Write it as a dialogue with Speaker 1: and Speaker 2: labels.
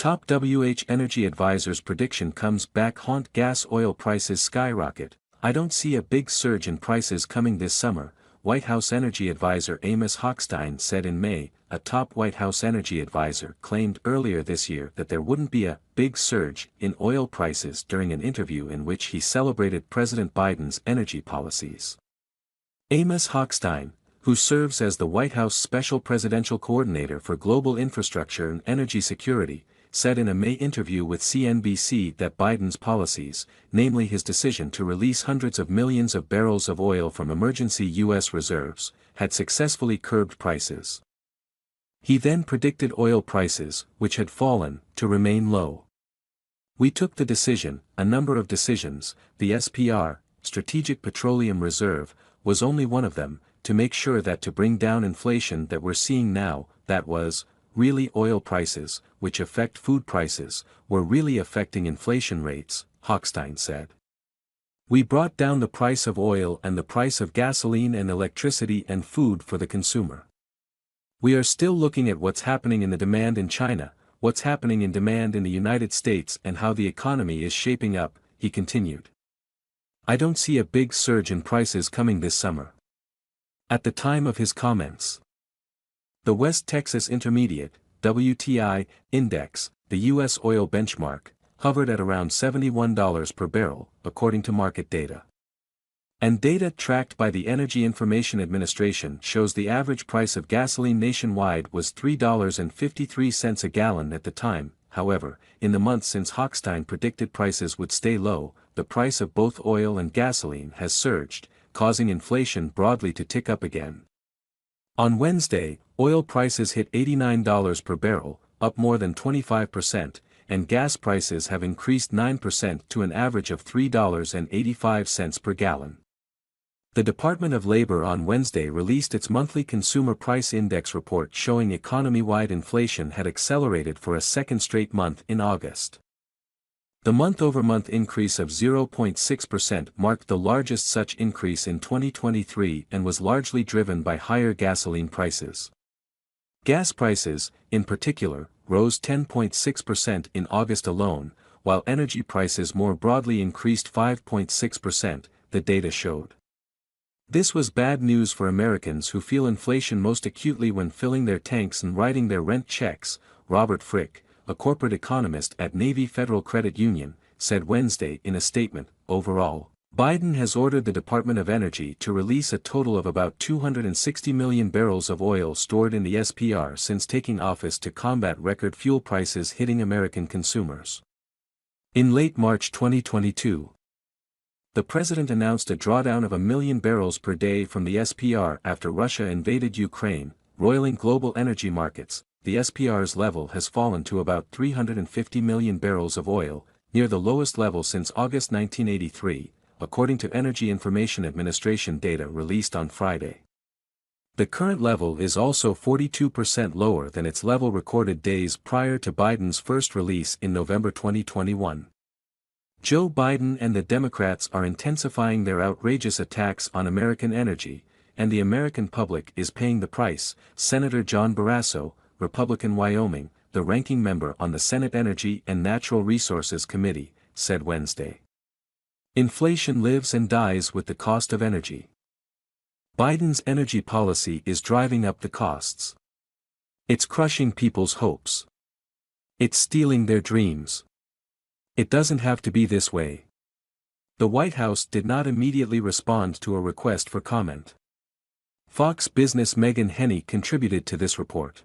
Speaker 1: Top energy advisor's prediction comes back: haunt gas oil prices skyrocket. I don't see a big surge in prices coming this summer, White House energy advisor Amos Hochstein said in May. A top White House energy advisor claimed earlier this year that there wouldn't be a big surge in oil prices during an interview in which he celebrated President Biden's energy policies. Amos Hochstein, who serves as the White House Special Presidential Coordinator for Global Infrastructure and Energy Security, said in a May interview with CNBC that Biden's policies, namely his decision to release hundreds of millions of barrels of oil from emergency U.S. reserves, had successfully curbed prices. He then predicted oil prices, which had fallen, to remain low. "We took the decision, a number of decisions, the SPR, Strategic Petroleum Reserve, was only one of them, to make sure that to bring down inflation that we're seeing now, that was, really oil prices, which affect food prices, were really affecting inflation rates," Hochstein said. "We brought down the price of oil and the price of gasoline and electricity and food for the consumer. We are still looking at what's happening in the demand in China, what's happening in demand in the United States and how the economy is shaping up," he continued. "I don't see a big surge in prices coming this summer." At the time of his comments, the West Texas Intermediate, WTI, index, the U.S. oil benchmark, hovered at around $71 per barrel, according to market data. And data tracked by the Energy Information Administration shows the average price of gasoline nationwide was $3.53 a gallon at the time. However, in the months since Hochstein predicted prices would stay low, the price of both oil and gasoline has surged, causing inflation broadly to tick up again. On Wednesday, oil prices hit $89 per barrel, up more than 25%, and gas prices have increased 9% to an average of $3.85 per gallon. The Department of Labor on Wednesday released its monthly Consumer Price Index report showing economy-wide inflation had accelerated for a second straight month in August. The month-over-month increase of 0.6% marked the largest such increase in 2023 and was largely driven by higher gasoline prices. Gas prices, in particular, rose 10.6% in August alone, while energy prices more broadly increased 5.6%, the data showed. This was bad news for Americans who feel inflation most acutely when filling their tanks and writing their rent checks, Robert Frick, a corporate economist at Navy Federal Credit Union, said Wednesday in a statement. Overall, Biden has ordered the Department of Energy to release a total of about 260 million barrels of oil stored in the SPR since taking office to combat record fuel prices hitting American consumers. In late March 2022, the president announced a drawdown of 1 million barrels per day from the SPR after Russia invaded Ukraine, roiling global energy markets. The SPR's level has fallen to about 350 million barrels of oil, near the lowest level since August 1983, according to Energy Information Administration data released on Friday. The current level is also 42% lower than its level recorded days prior to Biden's first release in November 2021. Joe Biden and the Democrats are intensifying their outrageous attacks on American energy, and the American public is paying the price, Senator John Barrasso, Republican Wyoming, the ranking member on the Senate Energy and Natural Resources Committee, said Wednesday. Inflation lives and dies with the cost of energy. Biden's energy policy is driving up the costs. It's crushing people's hopes. It's stealing their dreams. It doesn't have to be this way. The White House did not immediately respond to a request for comment. Fox Business' Meghan Henney contributed to this report.